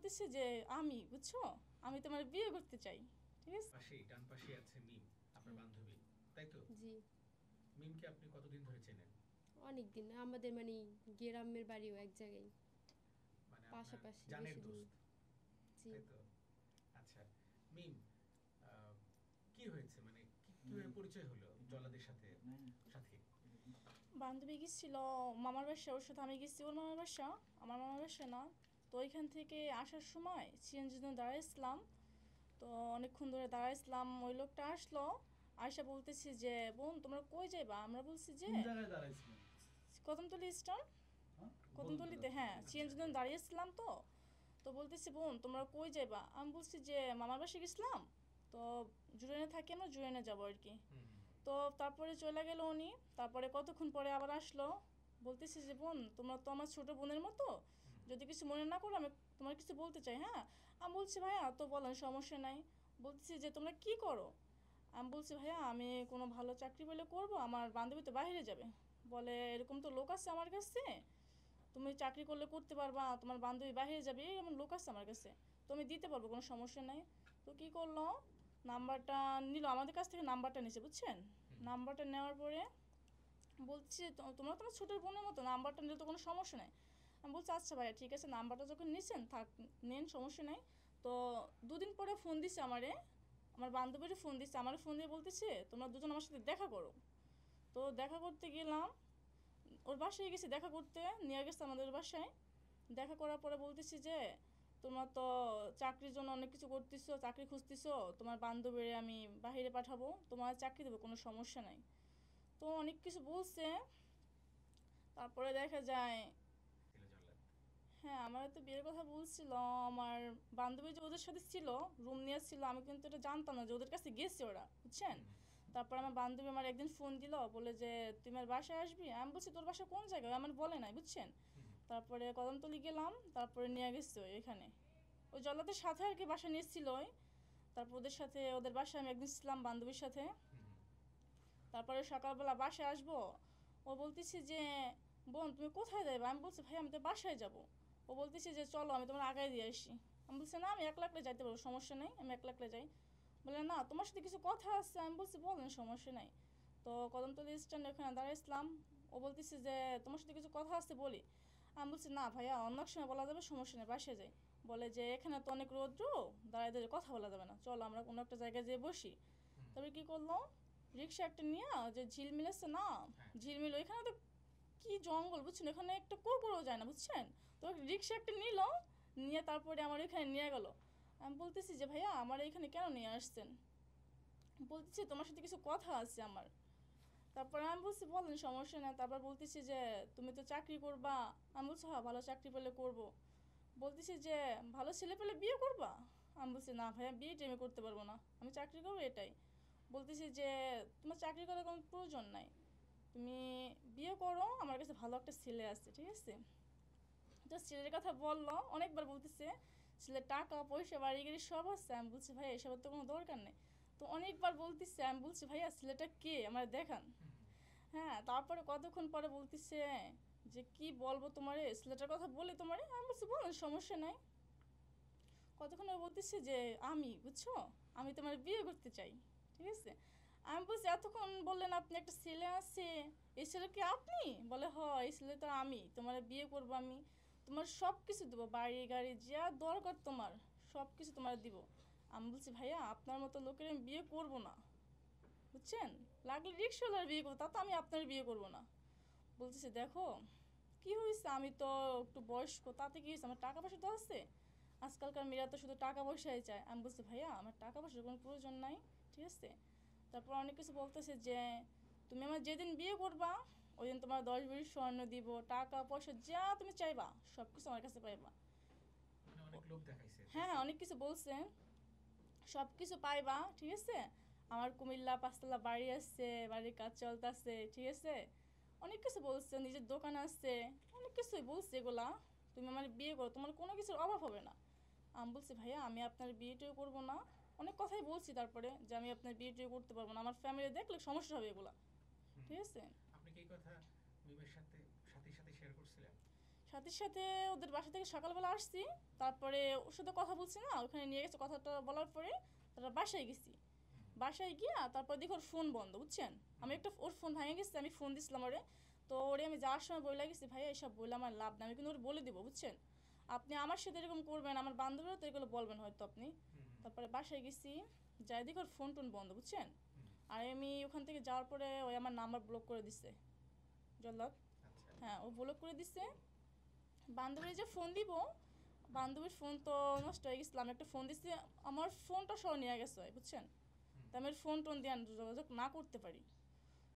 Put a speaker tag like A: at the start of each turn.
A: বলতেছে যে আমি বুঝছো আমি তোমার বিয়ে করতে চাই। ঠিক আছে,
B: পাশেই ডান পাশে আছে মিম, আপনার বান্ধবী, তাই তো?
C: জি।
B: মিমকে আপনি কতদিন ধরে চেনেন?
C: অনেক দিন আমাদের মানে গ্রামের বাড়িও এক জায়গায়,
B: মানে আপনার
C: পাশাপাশি
B: জানের
C: বেশি দিন।
B: দোস্ত,
C: জি।
B: তাই তো? আচ্ছা মিম, কি হয়েছে, মানে কিভাবে পরিচয় হলো জল্লাদের সাথে? সাথে
A: বান্ধবী গেছিল মামার বাসা, ওর সাথে আমি গেছি ওর মামার বাসা, আমার মামার বাসা না। তো ওইখান থেকে আসার সময় সিএনজির জন্য দাঁড়াইছিলাম। তো অনেকক্ষণ ধরে দাঁড়াইছিলাম, ওই লোকটা আসলো, আয়সা বলতেছি যে বোন তোমরা কই যাইবা, আমরা বলছি যে
D: কোন জায়গায় দাঁড়াইছিলেন?
A: কদমতলী স্টার,
D: হ্যাঁ?
A: কদমতলীতে, হ্যাঁ সিএনজির জন্য দাঁড়িয়েছিলাম। তো তো বলতেছি বোন তোমরা কই যাইবা, আমি বলছি যে মামার বাসা গেছিলাম, তো জুরাইনে থাকি, আমরা জুরাইনে যাবো আর কি। তো তারপরে চলে গেল উনি, তারপরে কতক্ষণ পরে আবার আসলো, বলতেছি যে বোন তোমরা তো আমার ছোট বোনের মতো, যদি কিছু মনে না করো আমি তোমার কিছু বলতে চাই। হ্যাঁ, আমি বলছি ভাইয়া তো বলেন, সমস্যা নাই। বলতেছি যে তোমরা কি করো, আমি বলছি ভাইয়া আমি কোনো ভালো চাকরি পেলে করবো, আমার বান্ধবী তো বাইরে যাবে। বলে এরকম তো লোক আছে আমার কাছে, তুমি চাকরি করলে করতে পারবা, তোমার বান্ধবী বাইরে যাবে, এমন লোক আছে আমার কাছে, তো আমি দিতে পারবো, কোনো সমস্যা নাই। তো কী করলো, নাম্বারটা নিল আমাদের কাছ থেকে, নাম্বারটা নিছে বুঝছেন। নাম্বারটা নেওয়ার পরে বলছি তোমরা তোমার ছোটোর বোনের মতো, নাম্বারটা নিলে তো কোনো সমস্যা নেই। আমি বলছি আচ্ছা ভাইয়া ঠিক আছে, নাম্বারটা যখন নিছেন থাক, নেন, সমস্যা নেই। তো দুদিন পরে ফোন দিছে আমারে, আমার বান্ধবীরও ফোন দিচ্ছে, আমার ফোন দিয়ে বলতেছে তোমরা দুজন আমার সাথে দেখা করো। তো দেখা করতে গেলাম, ওর বাসায় গেছি দেখা করতে, নিয়ে গেছে আমাদের বাসায়। দেখা করার পরে বলতেছি যে তোমরা তো চাকরির জন্য অনেক কিছু করতেছো, চাকরি খুঁজতেছো, তোমার বান্ধবীরে আমি বাহিরে পাঠাবো, তোমার চাকরি দেবো, কোনো সমস্যা নাই। তো অনেক কিছু বলছে, তারপরে দেখা যায়,
B: জল্লাদ
A: হ্যাঁ আমার তো বিয়ের কথা বলছিল, আমার বান্ধবী যে ওদের সাথে ছিল, রুম নিয়ে ছিল, আমি কিন্তু এটা জানতাম না যে ওদের কাছে গেছে ওরা, বুঝছেন। তারপর আমার বান্ধবী আমার একদিন ফোন দিল, বলে যে তুই আমার বাসায় আসবি, আমি বলছি তোর বাসা কোন জায়গায়, আমার বলে নাই বুঝছেন। তারপরে কদমতলি গেলাম, তারপরে নিয়ে গেছে এখানে, ওই জল্লাদের সাথে আর কি বাসা নিয়েছিল ওই। তারপর ওদের সাথে, ওদের বাসায় আমি একদিন ছিলাম বান্ধবীর সাথে। তারপরে সকালবেলা বাসায় আসবো, ও বলতেছে যে বোন তুমি কোথায় যাবে, আমি বলছি ভাই আমি তো বাসায় যাব। ও বলতেছে যে চলো আমি তোমার আগায় দিয়ে আসি। আমি বলছি না আমি একলা একলা যাইতে পারবো, সমস্যা নেই, আমি একলা একলা যাই। বলে না তোমার সাথে কিছু কথা আছে, আমি বলছি বলেন, সমস্যা নাই। তো কদমতলী স্ট্যান্ডে ওখানে দাঁড়াইছিলাম, ও বলতেছে যে তোমার সাথে কিছু কথা আছে বলি। আমি বলছি না ভাইয়া অন্য এক সময় বলা যাবে, সমস্যা নেই, বাসায় যাই। বলে যে এখানে তো অনেক রৌদ্র, দাঁড়ায় দাঁড়িয়ে কথা বলা যাবে না, চলো আমরা কোনো একটা জায়গায় যেয়ে বসি। তবে কী করলো, রিক্সা একটা নিয়ে, যে ঝিলমিল আছে না, ঝিলমিল ওইখানে তো কি জঙ্গল বুঝছেন, ওখানে একটা কুকুরও যায় না বুঝছেন। তো রিক্সা একটা নিল, নিয়ে তারপরে আমার ওইখানে নিয়ে গেল। আমি বলতেছি যে ভাইয়া আমার এইখানে কেন নিয়ে আসছেন, বলতেছি তোমার সাথে কিছু কথা আছে আমার। তারপর আমি বলছি বলেন, সমস্যা নেই। তারপর বলতেছি যে তুমি তো চাকরি করবা, আমি বলছি হ্যাঁ ভালো চাকরি পেলে করব। বলতেছি যে ভালো ছেলে পেলে বিয়ে করবা, আমি বলছি না ভাইয়া বিয়েটা আমি করতে পারবো না, আমি চাকরি করবো এটাই। বলতেছি যে তোমার চাকরি করার কোনো প্রয়োজন নাই, তুমি বিয়ে করো, আমার কাছে ভালো একটা ছেলে আছে, ঠিক আছে। তো ছেলের কথা বললো, অনেকবার বলতেছে ছেলের টাকা পয়সা বাড়ি গাড়ি সব আছে, আমি বলছি ভাই এসবের তো কোনো দরকার নেই। তো অনেকবার বলতেছে, আমি বলছি ভাইয়া ছেলেটা কে আমার দেখান। হ্যাঁ, তারপরে কতক্ষণ পরে বলতেছে যে কি বলবো তোমারে, ছেলেটার কথা বলে তোমারে, আমি বলছি বলেন, সমস্যা নাই। কতক্ষণ পরে বলতেছে যে আমি বুঝছো আমি তোমার বিয়ে করতে চাই, ঠিক আছে। আমি বলছি এতক্ষণ বললেন আপনি একটা ছেলে আছে, এই ছেলে কি আপনি, বলে হ এই ছেলে তো আমি, তোমার বিয়ে করবো আমি, তোমার সব কিছু দেবো, বাড়ি গাড়ি যা দরকার তোমার সব কিছু তোমার দিব। আমি বলছি ভাইয়া আপনার মতো লোকের আমি বিয়ে করবো না, বুঝছেন, লাগলে রিক্সাওয়ালার বিয়ে করবো, তা তো আমি আপনার বিয়ে করবো না। বলতেছে দেখো কি হয়েছে, আমি তো একটু বয়স্ক, তাতে কি হয়েছে, আমার টাকা পয়সা তো আছে, আজকালকার মেয়েরা তো শুধু টাকা পয়সাই চায়। আমি বলছি ভাইয়া আমার টাকা পয়সার কোনো প্রয়োজন নাই, ঠিক আছে। তারপর অনেক কিছু বলতেছে যে তুমি আমার যেদিন বিয়ে করবা ওই দিন তোমার 10 ভরি স্বর্ণ দিব, টাকা পয়সা যা তুমি চাইবা সব কিছু আমার কাছে পাইবা।
B: মানে অনেক লোক দেখাইছে, তাই
A: হ্যাঁ
B: তো?
A: অনেক কিছু বলছে, সব কিছু পাইবা, ঠিক আছে। আমার কুমিল্লা 5 তলা বাড়ি আছে, বাড়ির কাজ চলতেছে, ঠিক আছে। অনেক কিছু বলছে, নিজের দোকান আছে, অনেক কিছুই বলছে এগুলা। তুমি আমার বিয়ে করো, তোমার কোনো কিছুর অভাব হবে না। আমি বলছি ভাইয়া আমি আপনার বিয়েটিও করবো না, অনেক কথাই বলছি তারপরে যে আমি আপনার বিয়েটিও করতে পারবো না, আমার ফ্যামিলি দেখলে সমস্যা হবে এগুলা, ঠিক আছে।
B: আপনি কি এই কথা মিমের সাথে সাথে সাথে শেয়ার করছিলেন?
A: সাথে সাথে ওদের বাসা থেকে সকালবেলা আসছি, তারপরে ওর সাথে কথা বলছি না, ওখানে নিয়ে গেছে, কথাটা বলার পরে তারা বাসায় গেছি। বাসায় গিয়া তারপর দেখি ওর ফোন বন্ধ, বুঝছেন। আমি একটা ওর ফোন ভেঙে গেছে, আমি ফোন দিছিলাম ওরে। তো ওরে আমি যাওয়ার সময় বলে গেছি, ভাইয়া এসব বলে আমার লাভ না, আমি কিন্তু ওর বলে দিব, বুঝছেন। আপনি আমার সাথে এরকম করবেন, আমার বান্ধবীরাও তো এগুলো বলবেন হয়তো আপনি। তারপরে বাসায় গেছি, যাই দেখি ওর ফোন টোন বন্ধ, বুঝছেন। আর আমি ওখান থেকে যাওয়ার পরে ওই আমার নাম্বার ব্লক করে দিছে, জল্লাদ।
B: আচ্ছা
A: হ্যাঁ, ও ব্লক করে দিছে। বান্ধবীর যে ফোন দিব, বান্ধবীর ফোন তো নষ্ট হয়ে গেছিলো, আমি একটা ফোন দিছি, আমার ফোনটা সহ নিয়ে গেছে, বুঝছেন। তো আমি ফোন টোন দিয়ে যোগাযোগ না করতে পারি।